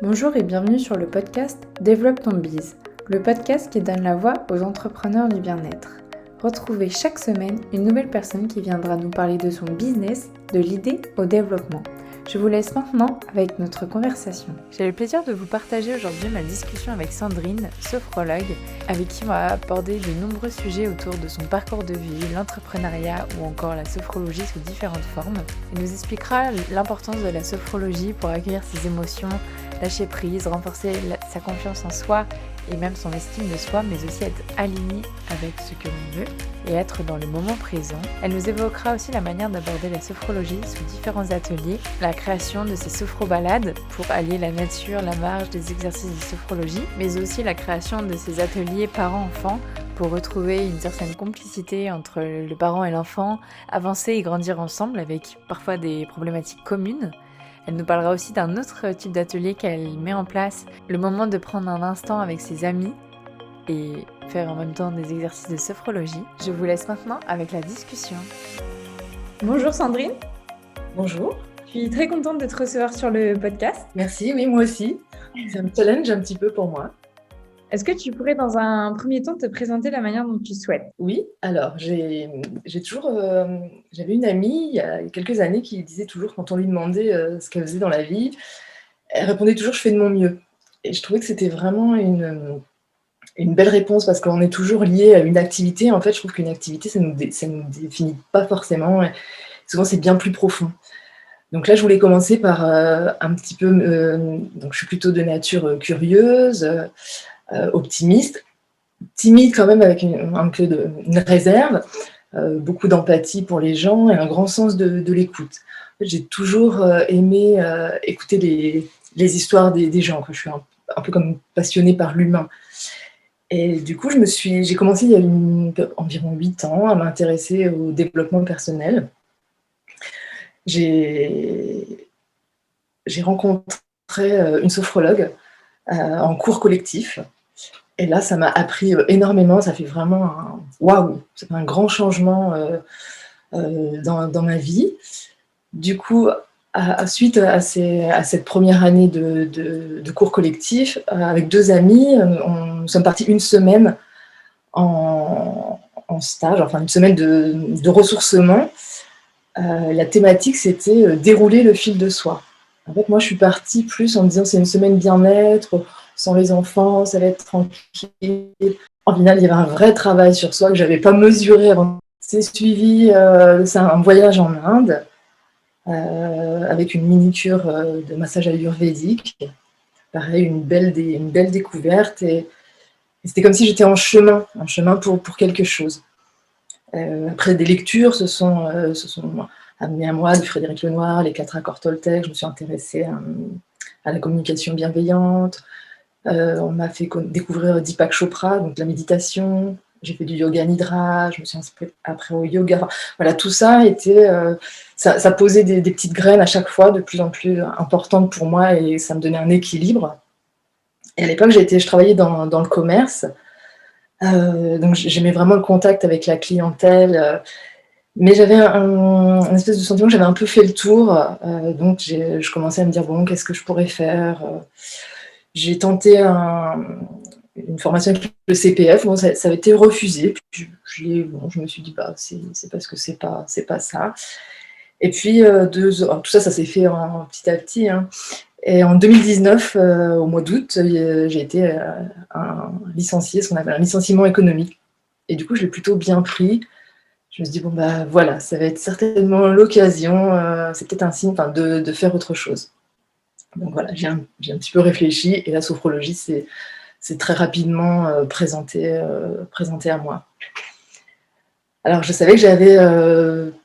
Bonjour et bienvenue sur le podcast Développe ton biz, le podcast qui donne la voix aux entrepreneurs du bien-être. Retrouvez chaque semaine une nouvelle personne qui viendra nous parler de son business, de l'idée au développement. Je vous laisse maintenant avec notre conversation. J'ai le plaisir de vous partager aujourd'hui ma discussion avec Sandrine, sophrologue, avec qui on va aborder de nombreux sujets autour de son parcours de vie, l'entrepreneuriat ou encore la sophrologie sous différentes formes. Elle nous expliquera l'importance de la sophrologie pour accueillir ses émotions, lâcher prise, renforcer sa confiance en soi et même son estime de soi, mais aussi être aligné avec ce que l'on veut et être dans le moment présent. Elle nous évoquera aussi la manière d'aborder la sophrologie sous différents ateliers, la création de ces sophrobalades pour allier la nature, la marge des exercices de sophrologie, mais aussi la création de ces ateliers parents-enfants pour retrouver une certaine complicité entre le parent et l'enfant, avancer et grandir ensemble avec parfois des problématiques communes. Elle nous parlera aussi d'un autre type d'atelier qu'elle met en place, le moment de prendre un instant avec ses amis et faire en même temps des exercices de sophrologie. Je vous laisse maintenant avec la discussion. Bonjour Sandrine. Bonjour. Je suis très contente de te recevoir sur le podcast. Merci, oui, moi aussi. C'est un challenge un petit peu pour moi. Est-ce que tu pourrais dans un premier temps te présenter la manière dont tu souhaites ? Oui, alors j'ai toujours... j'avais une amie il y a quelques années qui disait toujours, quand on lui demandait ce qu'elle faisait dans la vie, elle répondait toujours: «Je fais de mon mieux». Et je trouvais que c'était vraiment une belle réponse parce qu'on est toujours lié à une activité. En fait, je trouve qu'une activité, ça nous définit pas forcément. Et souvent, c'est bien plus profond. Donc là, je voulais commencer par un petit peu... donc je suis plutôt de nature curieuse, optimiste, timide quand même avec un peu une réserve, beaucoup d'empathie pour les gens et un grand sens de l'écoute. En fait, j'ai toujours aimé écouter les histoires des gens, que je suis un peu comme passionnée par l'humain. Et du coup, j'ai commencé il y a environ 8 ans à m'intéresser au développement personnel. J'ai rencontré une sophrologue en cours collectif. Et là, ça m'a appris énormément. Ça fait vraiment waouh, ça fait un grand changement dans ma vie. Du coup, suite à cette première année de cours collectif, avec 2 amis, nous sommes partis une semaine en stage, enfin une semaine de ressourcement. La thématique, c'était dérouler le fil de soi. En fait, moi, je suis partie plus en me disant c'est une semaine bien-être, sans les enfants, ça va être tranquille. En final, il y avait un vrai travail sur soi que je n'avais pas mesuré avant. C'est suivi, c'est un voyage en Inde avec une mini-cure de massage ayurvédique. Pareil, une belle découverte. Et c'était comme si j'étais en chemin pour quelque chose. Après, des lectures se sont amenées à moi, de Frédéric Lenoir, les 4 accords Toltec. Je me suis intéressée à la communication bienveillante. On m'a fait découvrir Deepak Chopra, donc la méditation. J'ai fait du yoga nidra, je me suis inspirée après au yoga. Enfin, voilà, tout ça était, ça posait des petites graines à chaque fois, de plus en plus importantes pour moi, et ça me donnait un équilibre. Et à l'époque, je travaillais dans le commerce, donc j'aimais vraiment le contact avec la clientèle, mais j'avais un espèce de sentiment que j'avais un peu fait le tour, donc je commençais à me dire: «Bon, qu'est-ce que je pourrais faire ?» J'ai tenté une formation avec le CPF. Bon, ça avait été refusé. Puis je me suis dit: «Bah, c'est parce que c'est pas ça». Et puis, tout ça s'est fait petit à petit, hein. Et en 2019, au mois d'août, j'ai été licenciée, ce qu'on appelle un licenciement économique. Et du coup, je l'ai plutôt bien pris. Je me suis dit: «Bon, bah, voilà, ça va être certainement l'occasion, c'est peut-être un signe, enfin, de faire autre chose». Donc voilà, j'ai un petit peu réfléchi, et la sophrologie c'est très rapidement présenté à moi. Alors je savais que j'avais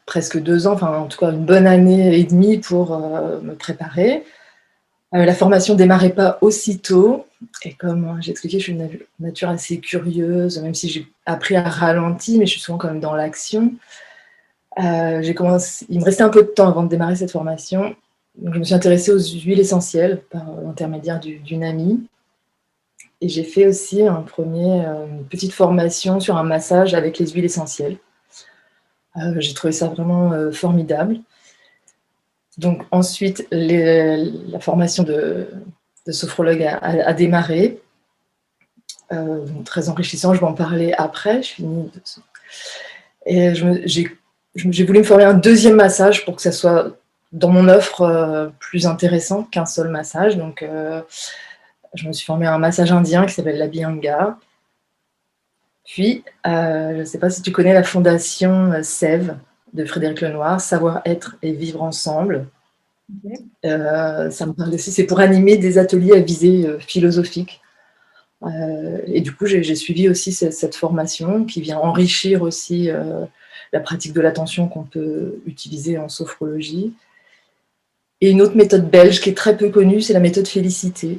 presque 2 ans, enfin en tout cas une bonne année et demie pour me préparer. La formation démarrait pas aussitôt, et comme j'ai expliqué, je suis une nature assez curieuse, même si j'ai appris à ralenti, mais je suis souvent quand même dans l'action. Il me restait un peu de temps avant de démarrer cette formation. Donc je me suis intéressée aux huiles essentielles par l'intermédiaire d'une amie. Et j'ai fait aussi une petite formation sur un massage avec les huiles essentielles. J'ai trouvé ça vraiment formidable. Donc ensuite, la formation de sophrologue a démarré. Donc très enrichissant, je vais en parler après, je finis. Et j'ai voulu me former un deuxième massage pour que ça soit dans mon offre plus intéressant qu'un seul massage. Donc je me suis formée à un massage indien qui s'appelle l'Abhyanga. Puis, je ne sais pas si tu connais la fondation Sève de Frédéric Lenoir, Savoir-être et vivre ensemble. Ok. Ça me parle aussi, c'est pour animer des ateliers à visée philosophique. Et du coup, j'ai suivi aussi cette formation qui vient enrichir aussi la pratique de l'attention qu'on peut utiliser en sophrologie. Et une autre méthode belge qui est très peu connue, c'est la méthode Félicité.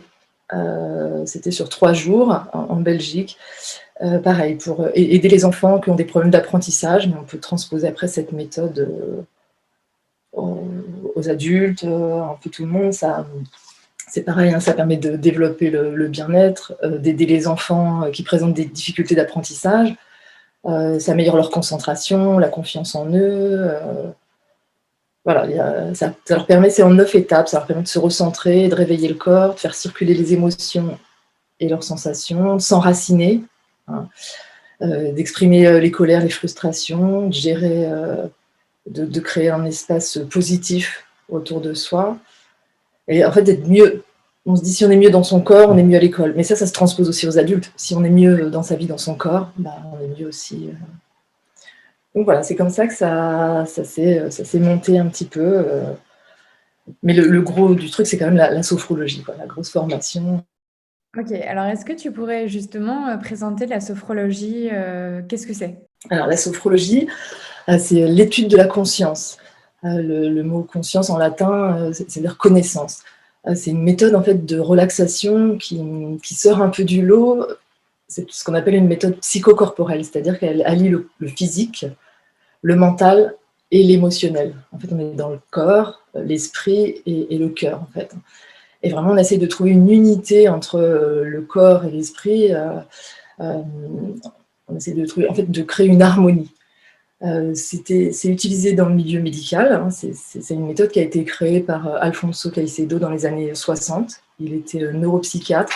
C'était sur 3 jours en Belgique. Pareil, pour aider les enfants qui ont des problèmes d'apprentissage, mais on peut transposer après cette méthode aux adultes, un peu tout le monde. C'est pareil, hein, ça permet de développer le bien-être, d'aider les enfants qui présentent des difficultés d'apprentissage. Ça améliore leur concentration, la confiance en eux. Voilà, ça leur permet, c'est en 9 étapes, ça leur permet de se recentrer, de réveiller le corps, de faire circuler les émotions et leurs sensations, de s'enraciner, hein, d'exprimer les colères, les frustrations, de gérer, de créer un espace positif autour de soi. Et en fait, d'être mieux. On se dit, si on est mieux dans son corps, on est mieux à l'école. Mais ça se transpose aussi aux adultes. Si on est mieux dans sa vie, dans son corps, bah, on est mieux aussi. Donc voilà, c'est comme ça que ça s'est monté un petit peu. Mais le gros du truc, c'est quand même la sophrologie, quoi, la grosse formation. Ok, alors est-ce que tu pourrais justement présenter la sophrologie? Qu'est-ce que c'est? Alors la sophrologie, c'est l'étude de la conscience. Le mot conscience en latin, c'est-à-dire connaissance. C'est une méthode en fait de relaxation qui sort un peu du lot. C'est ce qu'on appelle une méthode psychocorporelle, c'est-à-dire qu'elle allie le physique, le mental et l'émotionnel. En fait, on est dans le corps, l'esprit et le cœur, en fait. Et vraiment, on essaie de trouver une unité entre le corps et l'esprit. On essaie de trouver, en fait, de créer une harmonie. C'est utilisé dans le milieu médical. Hein. C'est une méthode qui a été créée par Alfonso Caicedo dans les années 60. Il était neuropsychiatre.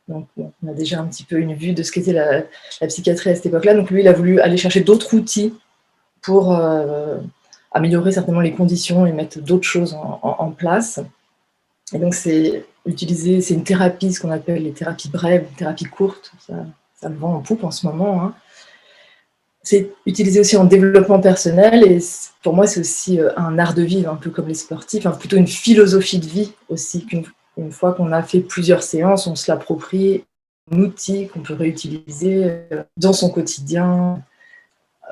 Donc, on a déjà un petit peu une vue de ce qu'était la psychiatrie à cette époque-là. Donc, lui, il a voulu aller chercher d'autres outils pour améliorer certainement les conditions et mettre d'autres choses en place. Et donc, c'est une thérapie, ce qu'on appelle les thérapies brèves, les thérapies courtes. Ça me vend en poupe en ce moment. Hein. C'est utilisé aussi en développement personnel et pour moi, c'est aussi un art de vivre, un peu comme les sportifs, hein, plutôt une philosophie de vie aussi, qu'une fois qu'on a fait plusieurs séances, on se l'approprie, un outil qu'on peut réutiliser dans son quotidien.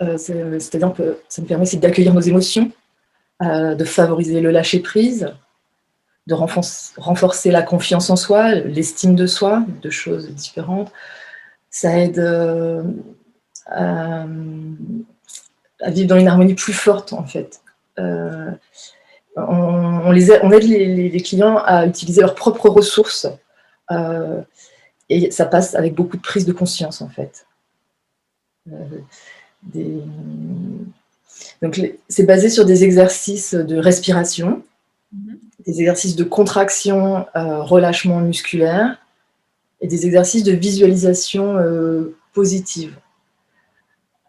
C'est-à-dire que ça me permet aussi d'accueillir nos émotions, de favoriser le lâcher-prise, de renforcer la confiance en soi, l'estime de soi, deux choses différentes. Ça aide à vivre dans une harmonie plus forte, en fait. On aide les clients à utiliser leurs propres ressources et ça passe avec beaucoup de prise de conscience, en fait. Donc, c'est basé sur des exercices de respiration, des exercices de contraction, relâchement musculaire et des exercices de visualisation positive.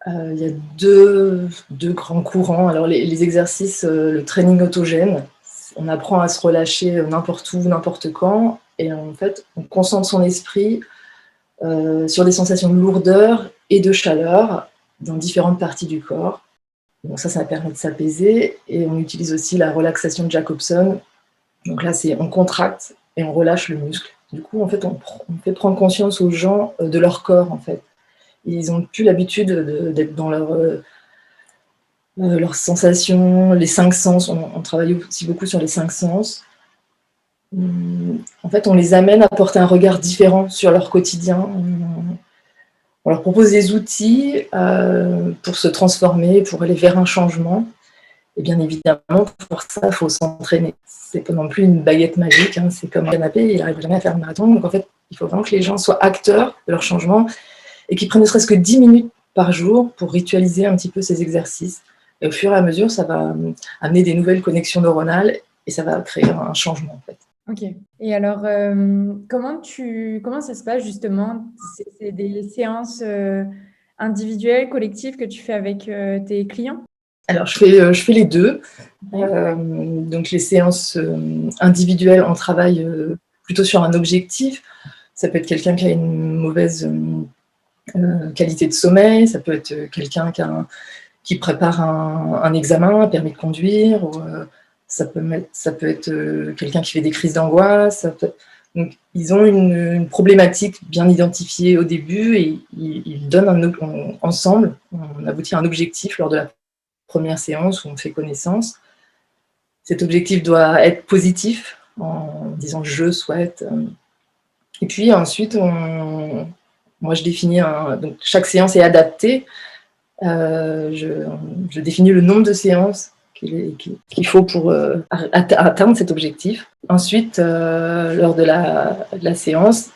Il y a deux grands courants. Alors, les exercices, le training autogène, on apprend à se relâcher n'importe où, n'importe quand, et en fait, on concentre son esprit sur des sensations de lourdeur et de chaleur dans différentes parties du corps. Donc ça permet de s'apaiser, et on utilise aussi la relaxation de Jacobson. Donc là, on contracte et on relâche le muscle. Du coup, en fait, on fait prendre conscience aux gens de leur corps, en fait. Ils n'ont plus l'habitude d'être dans leurs sensations, les 5 sens. On travaille aussi beaucoup sur les 5 sens. En fait, on les amène à porter un regard différent sur leur quotidien. On leur propose des outils pour se transformer, pour aller vers un changement. Et bien évidemment, pour ça, il faut s'entraîner. C'est pas non plus une baguette magique, hein. C'est comme un canapé, il n'arrive jamais à faire le marathon. Donc en fait, il faut vraiment que les gens soient acteurs de leur changement et qu'ils prennent ne serait-ce que 10 minutes par jour pour ritualiser un petit peu ces exercices. Et au fur et à mesure, ça va amener des nouvelles connexions neuronales et ça va créer un changement, en fait. Ok. Et alors, comment ça se passe justement? C'est des séances individuelles, collectives que tu fais avec tes clients? Alors, je fais les deux. Ouais. Donc, les séances individuelles, on travaille plutôt sur un objectif. Ça peut être quelqu'un qui a une mauvaise qualité de sommeil, ça peut être quelqu'un qui prépare un examen, un permis de conduire, ou ça peut être quelqu'un qui fait des crises d'angoisse. Donc, ils ont une problématique bien identifiée au début et ils donnent ensemble, on aboutit à un objectif lors de la première séance où on fait connaissance. Cet objectif doit être positif en disant je souhaite. Et puis ensuite, moi je définis donc chaque séance est adaptée. Je définis le nombre de séances qu'il faut pour atteindre cet objectif. Ensuite, lors de la séance,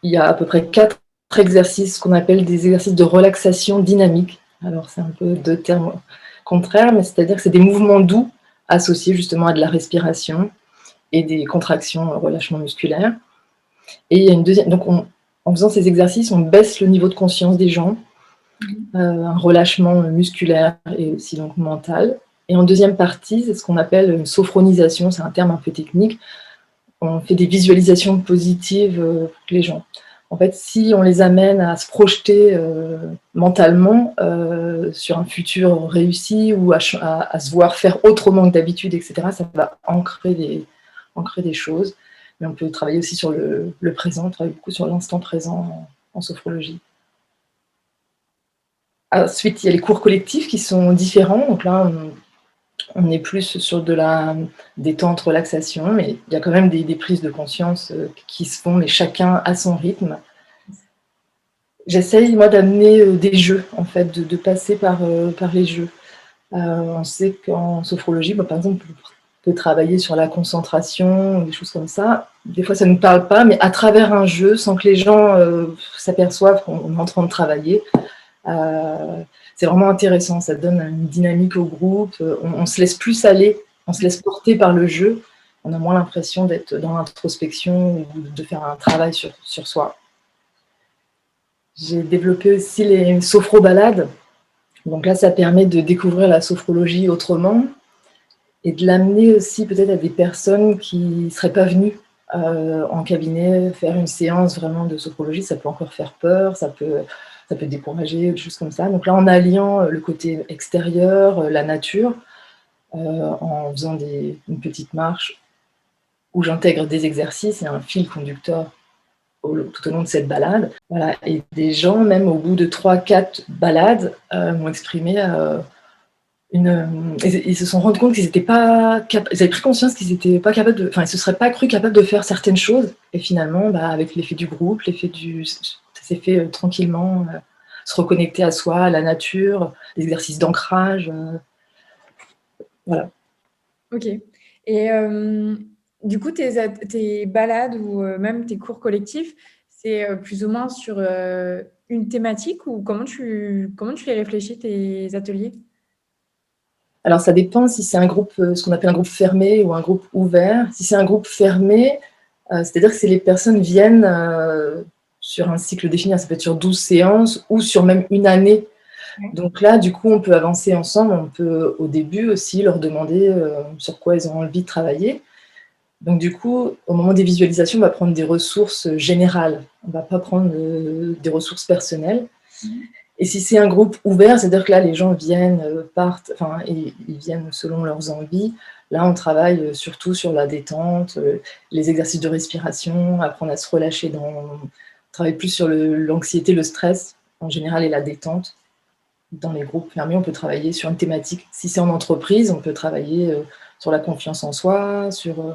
il y a à peu près 4 exercices qu'on appelle des exercices de relaxation dynamique. Alors, c'est un peu deux termes contraires, mais c'est-à-dire que c'est des mouvements doux associés justement à de la respiration et des contractions, relâchement musculaire. Et il y a une deuxième. Donc, en faisant ces exercices, on baisse le niveau de conscience des gens, un relâchement musculaire et aussi donc mental. Et en deuxième partie, c'est ce qu'on appelle une sophronisation, c'est un terme un peu technique. On fait des visualisations positives pour les gens. En fait, si on les amène à se projeter mentalement sur un futur réussi ou à se voir faire autrement que d'habitude, etc., ça va ancrer des choses. Mais on peut travailler aussi sur le présent, on travaille beaucoup sur l'instant présent en sophrologie. Ensuite, il y a les cours collectifs qui sont différents. Donc là, on est plus sur de la détente, relaxation, mais il y a quand même des prises de conscience qui se font, mais chacun à son rythme. J'essaye, moi, d'amener des jeux, en fait, de passer par les jeux. On sait qu'en sophrologie, par exemple, on peut travailler sur la concentration, des choses comme ça. Des fois, ça ne nous parle pas, mais à travers un jeu, sans que les gens s'aperçoivent qu'on est en train de travailler, c'est vraiment intéressant, ça donne une dynamique au groupe, on se laisse plus aller, on se laisse porter par le jeu, on a moins l'impression d'être dans l'introspection ou de faire un travail sur soi. J'ai développé aussi les sophro-balades, donc là ça permet de découvrir la sophrologie autrement et de l'amener aussi peut-être à des personnes qui ne seraient pas venues en cabinet faire une séance vraiment de sophrologie. Ça peut encore faire peur, ça peut décourager, des choses comme ça. Donc là, en alliant le côté extérieur, la nature, en faisant une petite marche où j'intègre des exercices et un fil conducteur tout au long de cette balade. Voilà. Et des gens, même au bout de 3-4 balades, m'ont exprimé ils se sont rendus compte qu'ils n'étaient pas capables, ils avaient pris conscience qu'ils n'étaient pas capables de, enfin, ils se seraient pas cru capables de faire certaines choses. Et finalement, avec l'effet du groupe, ça s'est fait tranquillement, se reconnecter à soi, à la nature, l'exercice d'ancrage, voilà. Ok. Et du coup, tes balades ou même tes cours collectifs, c'est plus ou moins sur une thématique ou comment tu les réfléchis, tes ateliers? Alors ça dépend si c'est un groupe, ce qu'on appelle un groupe fermé ou un groupe ouvert. Si c'est un groupe fermé, c'est-à-dire que les personnes viennent sur un cycle défini, ça peut être sur 12 séances ou sur même une année. Ouais. Donc là, du coup, on peut avancer ensemble, on peut au début aussi leur demander sur quoi ils ont envie de travailler. Donc du coup, au moment des visualisations, on va prendre des ressources générales, on ne va pas prendre des ressources personnelles. Et si c'est un groupe ouvert, c'est-à-dire que là, les gens viennent, partent, enfin, ils viennent selon leurs envies. Là, on travaille surtout sur la détente, les exercices de respiration, apprendre à se relâcher on travaille plus sur l'anxiété, le stress en général et la détente. Dans les groupes fermés, on peut travailler sur une thématique. Si c'est en entreprise, on peut travailler sur la confiance en soi, sur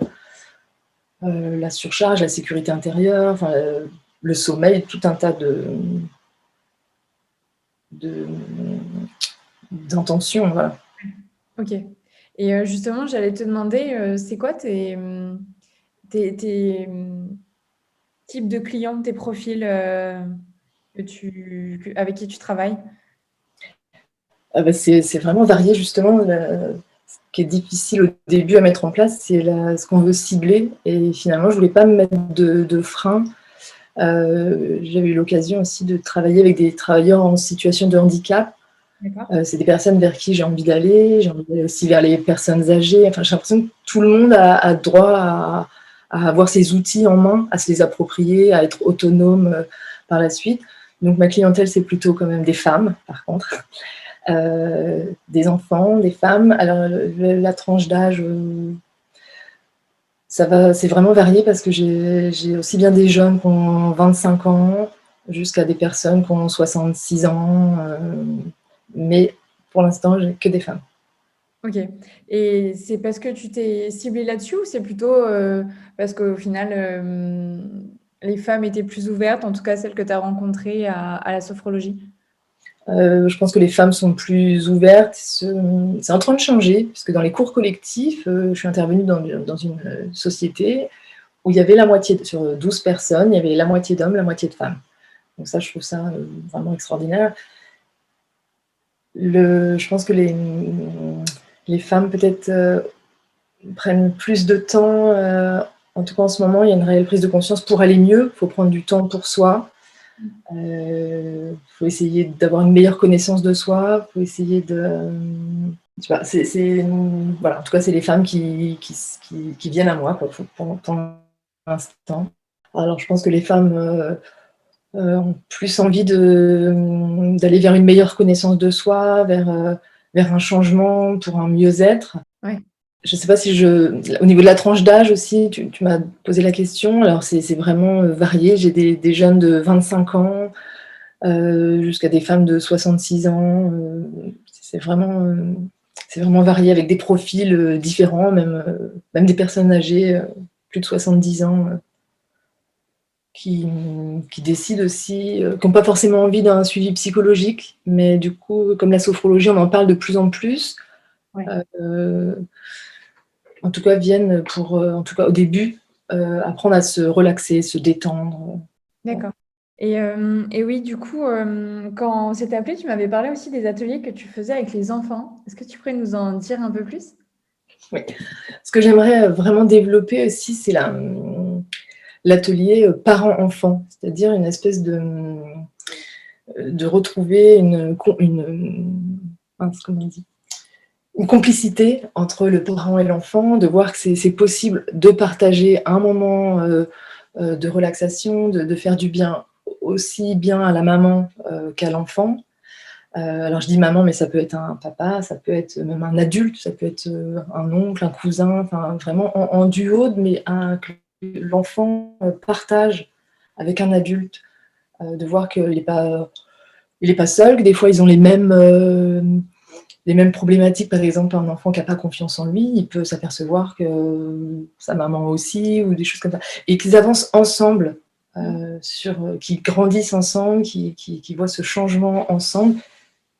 la surcharge, la sécurité intérieure, enfin, le sommeil, tout un tas d'intentions. Voilà. Ok. Et justement, j'allais te demander, c'est quoi tes types de clients, tes profils avec qui tu travailles? C'est vraiment varié justement. qui est difficile au début à mettre en place, c'est ce qu'on veut cibler. Et finalement, je ne voulais pas me mettre de frein. J'avais eu l'occasion aussi de travailler avec des travailleurs en situation de handicap. C'est des personnes vers qui j'ai envie d'aller. J'ai envie d'aller aussi vers les personnes âgées. Enfin, j'ai l'impression que tout le monde a droit à avoir ses outils en main, à se les approprier, à être autonome par la suite. Donc, ma clientèle, c'est plutôt quand même des femmes, par contre. Des enfants, des femmes. Alors, la tranche d'âge, c'est vraiment varié parce que j'ai aussi bien des jeunes qui ont 25 ans jusqu'à des personnes qui ont 66 ans. Mais pour l'instant, j'ai que des femmes. Ok. Et c'est parce que tu t'es ciblée là-dessus ou c'est plutôt parce qu'au final, les femmes étaient plus ouvertes, en tout cas celles que tu as rencontrées à la sophrologie? Je pense que les femmes sont plus ouvertes. C'est en train de changer, parce que dans les cours collectifs, je suis intervenue dans une société où il y avait la moitié, sur 12 personnes, il y avait la moitié d'hommes, la moitié de femmes. Donc ça, je trouve ça vraiment extraordinaire. Je pense que les femmes peut-être prennent plus de temps. En tout cas, en ce moment, il y a une réelle prise de conscience pour aller mieux. Il faut prendre du temps pour soi. Il faut essayer d'avoir une meilleure connaissance de soi. Il faut essayer de... Tu vois, voilà, en tout cas, c'est les femmes qui viennent à moi quoi, pour l'instant. Alors, je pense que les femmes ont plus envie d'aller vers une meilleure connaissance de soi, vers un changement pour un mieux-être. Ouais. Je ne sais pas si au niveau de la tranche d'âge aussi, tu m'as posé la question. Alors, c'est vraiment varié. J'ai des jeunes de 25 ans jusqu'à des femmes de 66 ans. C'est vraiment varié avec des profils différents, même des personnes âgées, plus de 70 ans, qui décident aussi, qui n'ont pas forcément envie d'un suivi psychologique, mais du coup, comme la sophrologie, on en parle de plus en plus. Ouais. En tout cas, viennent pour, en tout cas au début, apprendre à se relaxer, se détendre. D'accord. Et oui, du coup, quand on s'était appelé, tu m'avais parlé aussi des ateliers que tu faisais avec les enfants. Est-ce que tu pourrais nous en dire un peu plus? Oui. Ce que j'aimerais vraiment développer aussi, c'est l'atelier parents-enfants, c'est-à-dire une espèce de retrouver une complicité entre le parent et l'enfant, de voir que c'est possible de partager un moment de relaxation, de faire du bien aussi bien à la maman qu'à l'enfant. Alors je dis maman, mais ça peut être un papa, ça peut être même un adulte, ça peut être un oncle, un cousin, enfin vraiment en duo, mais que l'enfant partage avec un adulte, de voir qu'il n'est pas seul, que des fois ils ont les mêmes problématiques. Par exemple, un enfant qui n'a pas confiance en lui, il peut s'apercevoir que sa maman aussi, ou des choses comme ça, et qu'ils avancent ensemble, qu'ils grandissent ensemble, qu'ils voient ce changement ensemble,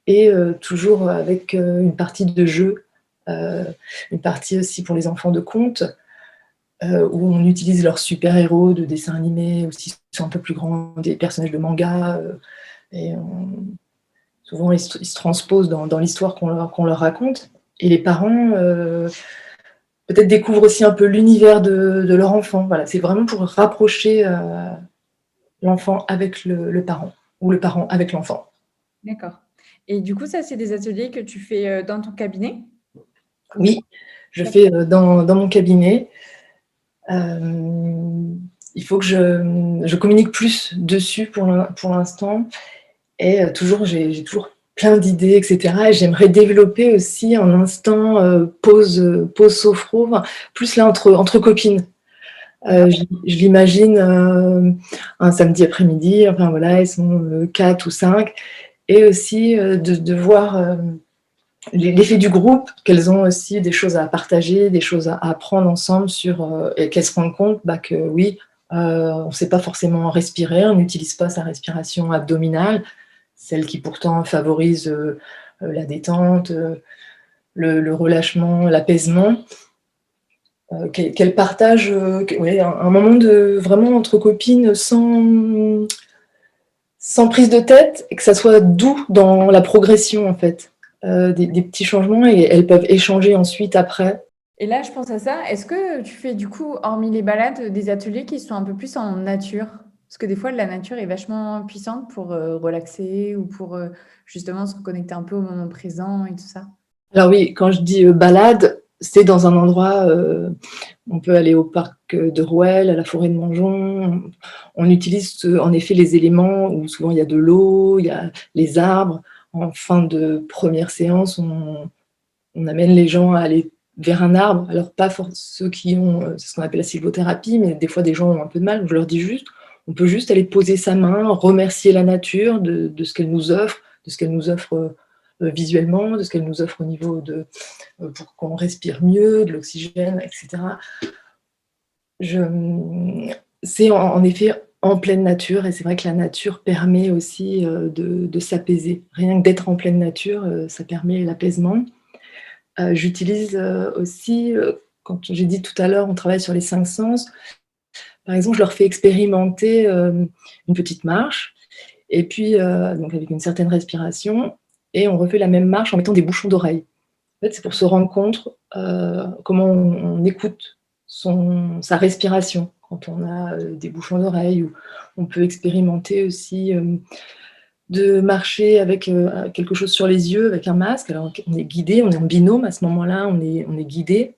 et toujours avec une partie de jeu, une partie aussi pour les enfants de contes, où on utilise leurs super-héros de dessins animés, aussi qui sont un peu plus grands, des personnages de manga, et souvent ils se transposent dans l'histoire qu'on leur raconte. Et les parents peut-être découvrent aussi un peu l'univers de leur enfant. Voilà, c'est vraiment pour rapprocher l'enfant avec le parent, ou le parent avec l'enfant. D'accord. Et du coup, ça, c'est des ateliers que tu fais dans ton cabinet? Oui, je fais dans mon cabinet. Il faut que je communique plus dessus pour l'instant. Et j'ai toujours plein d'idées, etc. Et j'aimerais développer aussi un instant pause sophro, plus là entre copines. Je l'imagine un samedi après-midi, enfin voilà, elles sont 4 ou 5. Et aussi de voir l'effet du groupe, qu'elles ont aussi des choses à partager, des choses à apprendre ensemble et qu'elles se rendent compte que oui, on ne sait pas forcément respirer, on n'utilise pas sa respiration abdominale, celle qui pourtant favorise la détente, le relâchement, l'apaisement. Qu'elles partagent un moment vraiment entre copines sans prise de tête, et que ça soit doux dans la progression en fait. des petits changements et elles peuvent échanger ensuite après. Et là, je pense à ça. Est-ce que tu fais du coup, hormis les balades, des ateliers qui sont un peu plus en nature? Parce que des fois, la nature est vachement puissante pour relaxer ou pour justement se reconnecter un peu au moment présent et tout ça. Alors oui, quand je dis balade, c'est dans un endroit, on peut aller au parc de Rouelle, à la forêt de Montjon. On utilise en effet les éléments où souvent il y a de l'eau, il y a les arbres. En fin de première séance, on amène les gens à aller vers un arbre. Alors pas ceux qui ont, c'est ce qu'on appelle la sylvothérapie, mais des fois des gens ont un peu de mal. Je leur dis juste, on peut juste aller poser sa main, remercier la nature de ce qu'elle nous offre, de ce qu'elle nous offre visuellement, de ce qu'elle nous offre au niveau de pour qu'on respire mieux, de l'oxygène, etc. C'est en effet en pleine nature, et c'est vrai que la nature permet aussi de s'apaiser. Rien que d'être en pleine nature, ça permet l'apaisement. J'utilise aussi, quand j'ai dit tout à l'heure, on travaille sur les 5 sens. Par exemple, je leur fais expérimenter une petite marche, et puis donc avec une certaine respiration, et on refait la même marche en mettant des bouchons d'oreilles. En fait, c'est pour se rendre compte comment on écoute sa respiration quand on a des bouchons d'oreilles, ou on peut expérimenter aussi de marcher avec quelque chose sur les yeux, avec un masque. Alors, on est guidé, on est en binôme à ce moment-là, on est guidé.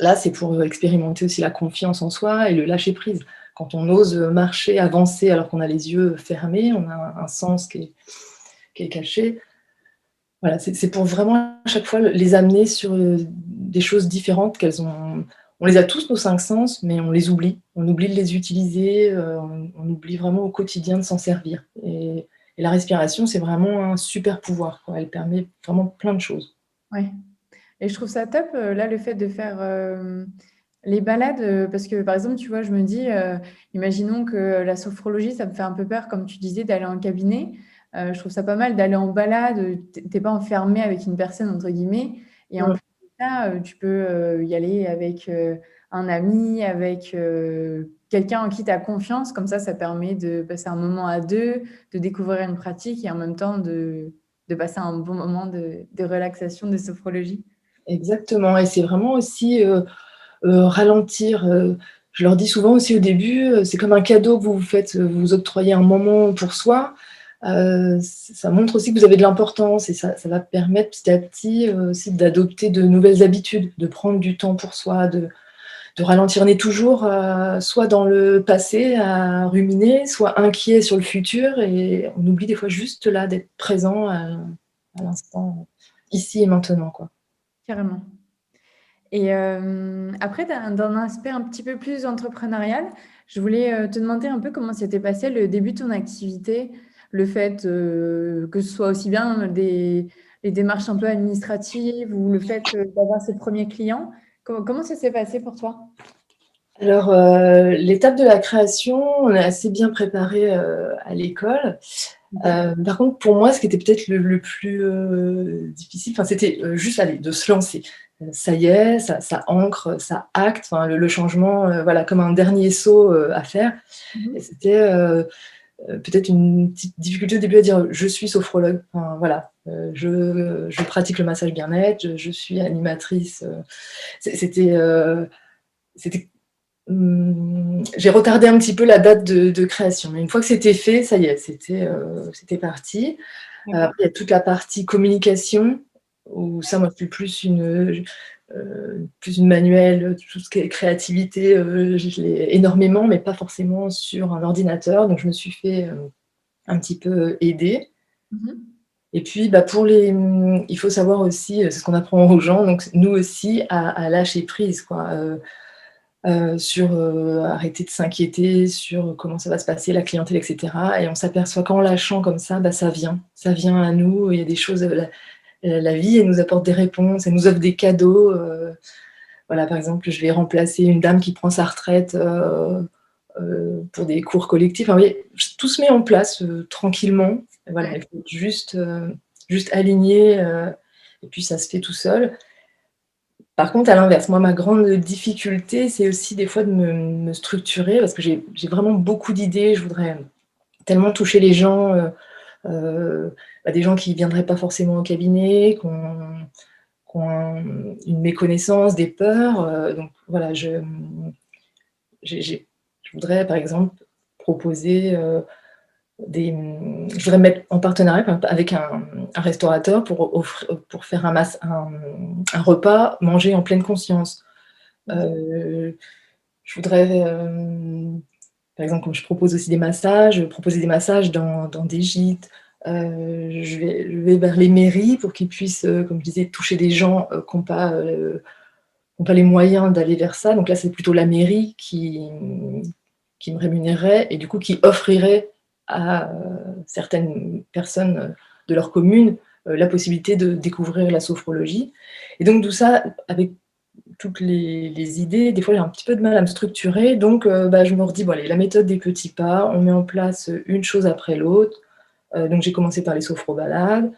Là, c'est pour expérimenter aussi la confiance en soi et le lâcher-prise. Quand on ose marcher, avancer alors qu'on a les yeux fermés, on a un sens qui est caché. Voilà, c'est pour vraiment à chaque fois les amener sur des choses différentes qu'elles ont. On les a tous, nos 5 sens, mais on les oublie. On oublie de les utiliser, on oublie vraiment au quotidien de s'en servir. Et la respiration, c'est vraiment un super pouvoir, quoi. Elle permet vraiment plein de choses. Ouais. Et je trouve ça top, là, le fait de faire les balades, parce que par exemple, tu vois, je me dis, imaginons que la sophrologie, ça me fait un peu peur, comme tu disais, d'aller en cabinet. Je trouve ça pas mal d'aller en balade, t'es pas enfermé avec une personne, entre guillemets. Et en Mmh. plus de ça, tu peux y aller avec un ami, avec quelqu'un en qui tu as confiance. Comme ça permet de passer un moment à deux, de découvrir une pratique et en même temps de passer un bon moment de relaxation, de sophrologie. Exactement, et c'est vraiment aussi ralentir. Je leur dis souvent aussi au début, c'est comme un cadeau que vous vous faites, vous vous octroyez un moment pour soi. Ça montre aussi que vous avez de l'importance, et ça va permettre petit à petit aussi d'adopter de nouvelles habitudes, de prendre du temps pour soi, de ralentir. On est toujours soit dans le passé à ruminer, soit inquiet sur le futur, et on oublie des fois juste là d'être présent à l'instant, ici et maintenant, quoi. Carrément. Et après, d'un aspect un petit peu plus entrepreneurial, je voulais te demander un peu comment s'était passé le début de ton activité, le fait que ce soit aussi bien les démarches un peu administratives ou le fait d'avoir ses premiers clients. Comment ça s'est passé pour toi? Alors, l'étape de la création, on est assez bien préparé à l'école. Par contre, pour moi, ce qui était peut-être le plus difficile, enfin, c'était juste aller, de se lancer. Ça y est, ça ancre, ça acte, enfin, le changement, voilà, comme un dernier saut à faire. Et Mhm. c'était peut-être une petite difficulté au début à dire je suis sophrologue. Enfin, voilà, je pratique le massage bien-être, je suis animatrice. C'était c'était j'ai retardé un petit peu la date de création, mais une fois que c'était fait, ça y est, c'était parti. D'accord. Après, il y a toute la partie communication, où ça, moi, je suis plus une manuelle, tout ce qui est créativité, je l'ai énormément, mais pas forcément sur un ordinateur, donc je me suis fait un petit peu aider. Mhm. Et puis, bah, il faut savoir aussi, c'est ce qu'on apprend aux gens, donc nous aussi, à lâcher prise, quoi. Sur arrêter de s'inquiéter sur comment ça va se passer, la clientèle, et cetera, et on s'aperçoit qu'en lâchant comme ça, bah, ça vient à nous. Il y a des choses, la vie, elle nous apporte des réponses, elle nous offre des cadeaux. Voilà, par exemple, je vais remplacer une dame qui prend sa retraite pour des cours collectifs. Enfin, oui, tout se met en place tranquillement. Voilà, il faut juste aligner, et puis ça se fait tout seul. Par contre, à l'inverse, moi, ma grande difficulté, c'est aussi des fois de me structurer, parce que j'ai vraiment beaucoup d'idées. Je voudrais tellement toucher les gens des gens qui ne viendraient pas forcément au cabinet, qui ont une méconnaissance, des peurs. Donc voilà, je voudrais par exemple proposer je voudrais me mettre en partenariat par exemple, avec un restaurateur pour faire un repas mangé en pleine conscience. Je voudrais, par exemple, comme je propose aussi des massages, proposer des massages dans des gîtes. Je vais vers les mairies pour qu'ils puissent, comme je disais, toucher des gens qui ont pas les moyens d'aller vers ça. Donc là, c'est plutôt la mairie qui me rémunérerait et du coup qui offrirait à certaines personnes de leur commune la possibilité de découvrir la sophrologie. Et donc tout ça, avec toutes les idées, des fois j'ai un petit peu de mal à me structurer, donc je me redis: «Bon allez, la méthode des petits pas, on met en place une chose après l'autre». Donc j'ai commencé par les sophrobalades.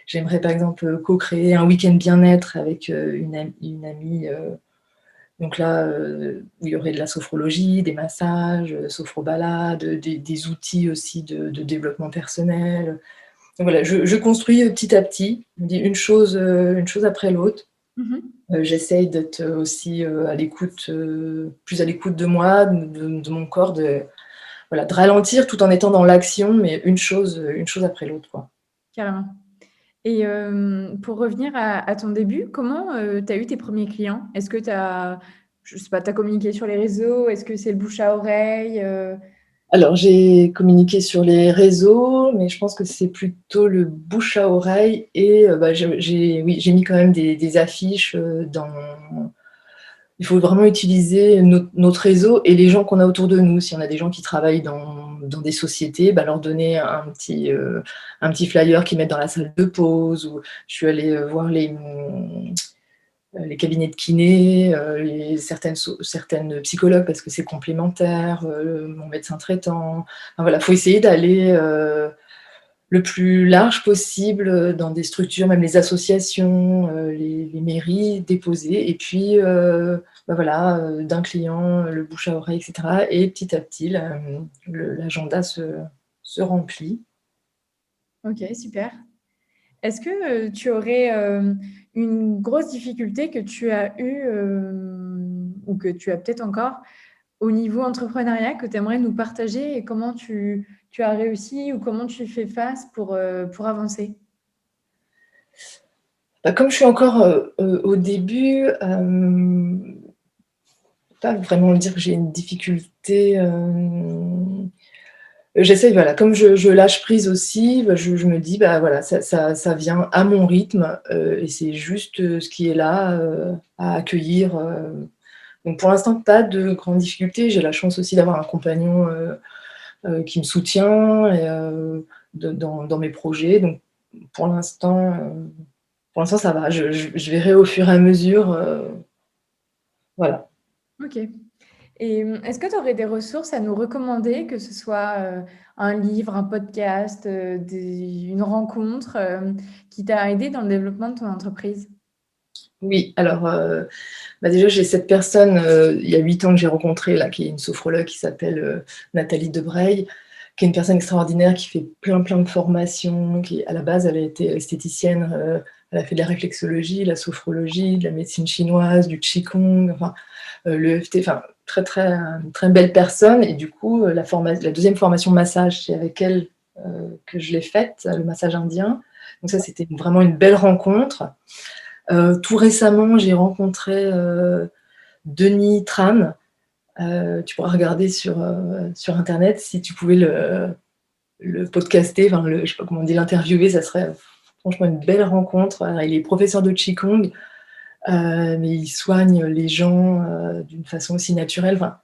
J'aimerais par exemple co-créer un week-end bien-être avec une amie, donc là, où il y aurait de la sophrologie, des massages, sophrobalades, des outils aussi de développement personnel. Donc voilà, je construis petit à petit, je me dis une chose après l'autre. Mmh. J'essaye d'être aussi à l'écoute, plus à l'écoute de moi, de mon corps, voilà, de ralentir tout en étant dans l'action, mais une chose après l'autre, quoi. Carrément. Et pour revenir à ton début, comment, tu as eu tes premiers clients? Est-ce que tu as je sais pas, tu as communiqué sur les réseaux? Est-ce que c'est le bouche à oreille, Alors j'ai communiqué sur les réseaux, mais je pense que c'est plutôt le bouche à oreille et j'ai mis quand même des affiches, dans il faut vraiment utiliser notre réseau et les gens qu'on a autour de nous. Si on a des gens qui travaillent dans des sociétés, leur donner un petit flyer qu'ils mettent dans la salle de pause. Ou je suis allée voir les cabinets de kiné, certaines psychologues parce que c'est complémentaire, mon médecin traitant. Enfin voilà, faut essayer d'aller le plus large possible dans des structures, même les associations, les mairies, déposer et puis voilà, d'un client, le bouche à oreille et cetera et petit à petit l'agenda se remplit. OK, super. Est-ce que, tu aurais, une grosse difficulté que tu as eue, ou que tu as peut-être encore au niveau entrepreneuriat que tu aimerais nous partager et comment tu as réussi ou comment tu fais face pour avancer? Comme je suis encore, au début, pas vraiment dire que j'ai une difficulté, j'essaye, voilà, comme je lâche prise aussi, je me dis: voilà, ça vient à mon rythme, et c'est juste, ce qui est là, à accueillir». Donc pour l'instant, pas de grandes difficultés. J'ai la chance aussi d'avoir un compagnon, qui me soutient et dans mes projets. Donc pour l'instant, heu, pour l'instant ça va. Je verrai au fur et à mesure, voilà. OK. Et est-ce que tu aurais des ressources à nous recommander, que ce soit, un livre, un podcast, une rencontre, qui t'a aidé dans le développement de ton entreprise? Oui, alors, déjà j'ai cette personne, il y a 8 ans que j'ai rencontrée là, qui est une sophrologue qui s'appelle, Nathalie Debreuil, qui est une personne extraordinaire qui fait plein de formations, qui à la base elle a été esthéticienne, elle a fait de la réflexologie, la sophrologie, de la médecine chinoise, du qigong, enfin, l'EFT, enfin très belle personne et du coup, la deuxième formation massage, c'est avec elle, que je l'ai faite, le massage indien. Donc ça, c'était vraiment une belle rencontre. Tout récemment, j'ai rencontré, Denis Tran. Tu pourras regarder sur internet si tu pouvais le podcaster, enfin je sais pas comment on dit, l'interviewer, ça serait franchement une belle rencontre. Alors il est professeur de qigong, mais il soigne les gens, d'une façon aussi naturelle. Enfin,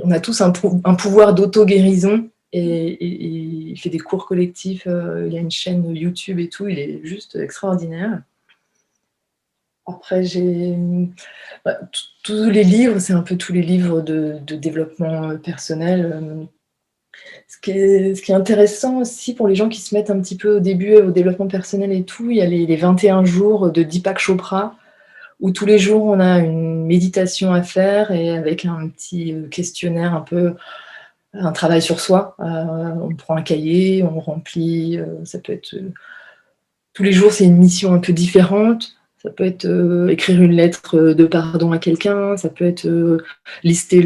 on a tous un pouvoir d'auto-guérison et il fait des cours collectifs, il a une chaîne YouTube et tout, il est juste extraordinaire. Après j'ai, tous les livres, c'est un peu tous les livres de développement, personnel, ce qui est intéressant aussi pour les gens qui se mettent un petit peu au début au développement personnel et tout, il y a les 21 jours de Deepak Chopra, où tous les jours on a une méditation à faire et avec un petit, questionnaire un peu un travail sur soi. On prend un cahier, on remplit, ça peut être tous les jours, c'est une mission un peu différente. Ça peut être écrire une lettre de pardon à quelqu'un, ça peut être lister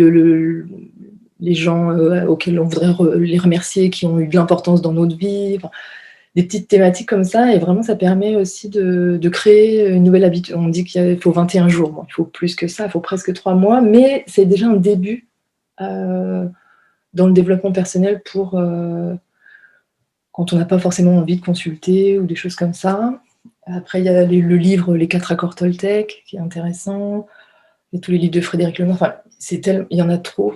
les gens auxquels on voudrait les remercier, qui ont eu de l'importance dans notre vie. Enfin, des petites thématiques comme ça, et vraiment, ça permet aussi de créer une nouvelle habitude. On dit qu'il faut 21 jours, bon, il faut plus que ça, il faut presque 3 mois, mais c'est déjà un début dans le développement personnel pour quand on n'a pas forcément envie de consulter ou des choses comme ça. Après, il y a le livre Les 4 accords Toltec, qui est intéressant, et tous les livres de Frédéric Lenoir. Enfin, il y en a trop.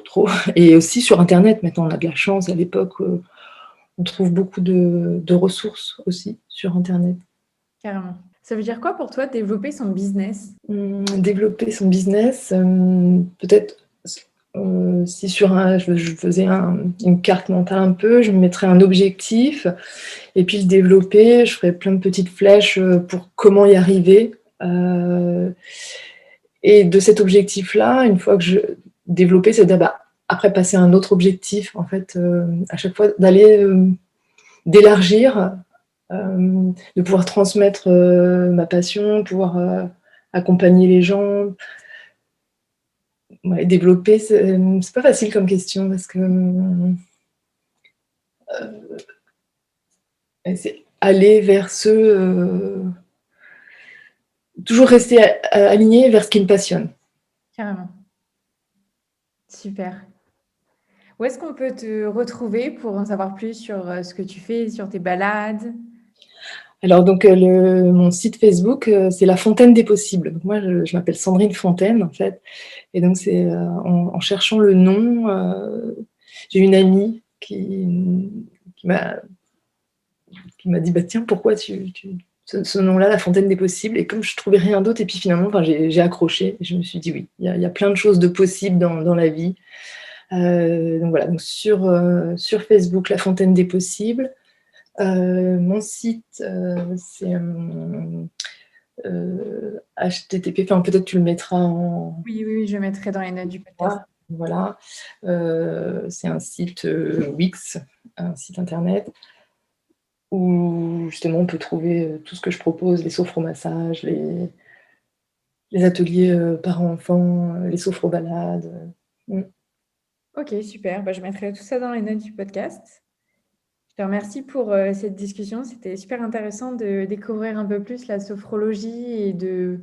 Et aussi sur Internet, maintenant, on a de la chance. À l'époque, on trouve beaucoup de ressources aussi sur Internet. Carrément. Ça veut dire quoi pour toi développer son business? Développer son business, peut-être si je faisais une carte mentale un peu, je me mettrais un objectif et puis le développer, je ferais plein de petites flèches pour comment y arriver. Et de cet objectif-là, une fois que je développais, c'est-à-dire après passer à un autre objectif, en fait, à chaque fois d'aller d'élargir, de pouvoir transmettre ma passion, pouvoir accompagner les gens. Ouais, développer, c'est pas facile comme question parce que c'est aller vers toujours rester aligné vers ce qui me passionne. Carrément. Super. Où est-ce qu'on peut te retrouver pour en savoir plus sur ce que tu fais, sur tes balades? Alors donc mon site Facebook, c'est La Fontaine des Possibles. Donc moi je m'appelle Sandrine Fontaine en fait, et donc c'est en cherchant le nom, j'ai une amie qui m'a dit bah tiens, pourquoi ce nom-là, La Fontaine des Possibles, et comme je trouvais rien d'autre, et puis finalement j'ai accroché et je me suis dit oui, il y a plein de choses de possibles dans la vie. Donc voilà, donc sur Facebook, La Fontaine des Possibles. Mon site, c'est http, enfin peut-être tu le mettras en... Oui, je mettrai dans les notes du podcast. Voilà, c'est un site Wix, un site internet, où justement on peut trouver tout ce que je propose, les sophromassages, les ateliers parents-enfants, les sophrobalades. Ok, super. Bah, je mettrai tout ça dans les notes du podcast. Je te remercie pour cette discussion. C'était super intéressant de découvrir un peu plus la sophrologie et de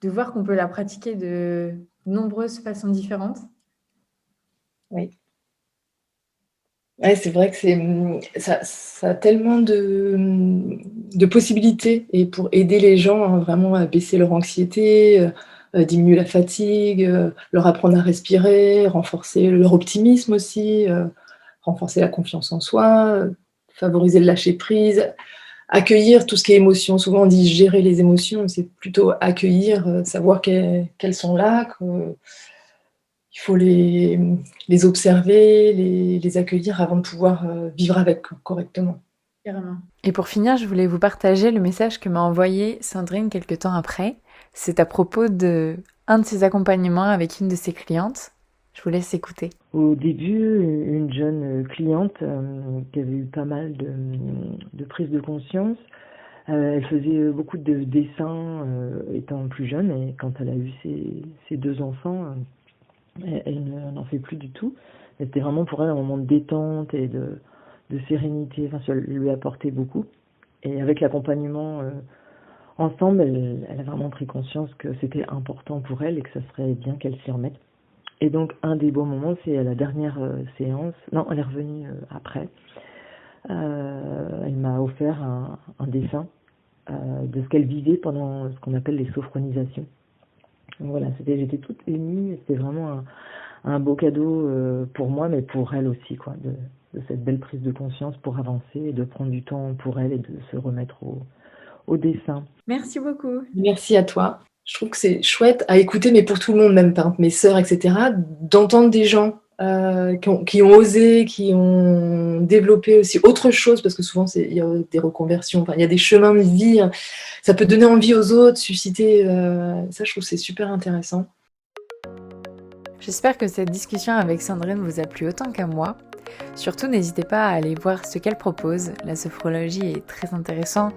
voir qu'on peut la pratiquer de nombreuses façons différentes. Oui. Ouais, c'est vrai que ça a tellement de possibilités, et pour aider les gens vraiment à baisser leur anxiété, diminuer la fatigue, leur apprendre à respirer, renforcer leur optimisme aussi, renforcer la confiance en soi, favoriser le lâcher prise, accueillir tout ce qui est émotion. Souvent on dit gérer les émotions, c'est plutôt accueillir, savoir qu'elles sont là, il faut les observer, les accueillir avant de pouvoir vivre avec correctement. Carrément. Et pour finir, je voulais vous partager le message que m'a envoyé Sandrine quelques temps après. C'est à propos de un de ses accompagnements avec une de ses clientes. Je vous laisse écouter. Au début, une jeune cliente qui avait eu pas mal de prise de conscience, elle faisait beaucoup de dessins étant plus jeune, et quand elle a eu ses 2 enfants, elle n'en fait plus du tout. Et c'était vraiment pour elle un moment de détente et de sérénité. Enfin, ça lui apportait beaucoup. Et avec l'accompagnement ensemble, elle a vraiment pris conscience que c'était important pour elle et que ça serait bien qu'elle s'y remette. Et donc, un des beaux moments, c'est à la dernière séance. Non, elle est revenue après. Elle m'a offert un dessin de ce qu'elle vivait pendant ce qu'on appelle les sophronisations. Donc voilà, j'étais toute émue. C'était vraiment un beau cadeau pour moi, mais pour elle aussi, quoi, de cette belle prise de conscience pour avancer et de prendre du temps pour elle et de se remettre au dessin. Merci beaucoup. Merci à toi. Je trouve que c'est chouette à écouter, mais pour tout le monde, même par exemple mes sœurs, etc., d'entendre des gens qui ont osé, qui ont développé aussi autre chose, parce que souvent il y a des reconversions, enfin, il y a des chemins de vie, hein. Ça peut donner envie aux autres, susciter, ça je trouve que c'est super intéressant. J'espère que cette discussion avec Sandrine vous a plu autant qu'à moi. Surtout, n'hésitez pas à aller voir ce qu'elle propose. La sophrologie est très intéressante,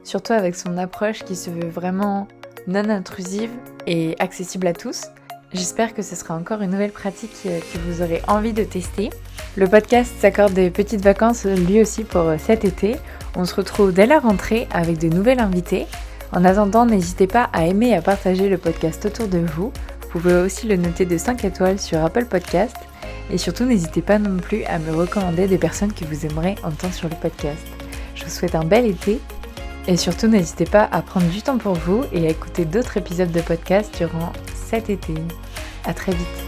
surtout avec son approche qui se veut vraiment non intrusive et accessible à tous. J'espère que ce sera encore une nouvelle pratique que vous aurez envie de tester. Le podcast s'accorde des petites vacances lui aussi pour cet été. On se retrouve dès la rentrée avec de nouvelles invités. En attendant, n'hésitez pas à aimer et à partager le podcast autour de vous. Vous pouvez aussi le noter de 5 étoiles sur Apple Podcast. Et surtout, n'hésitez pas non plus à me recommander des personnes que vous aimeriez entendre sur le podcast. Je vous souhaite un bel été. Et surtout, n'hésitez pas à prendre du temps pour vous et à écouter d'autres épisodes de podcast durant cet été. À très vite.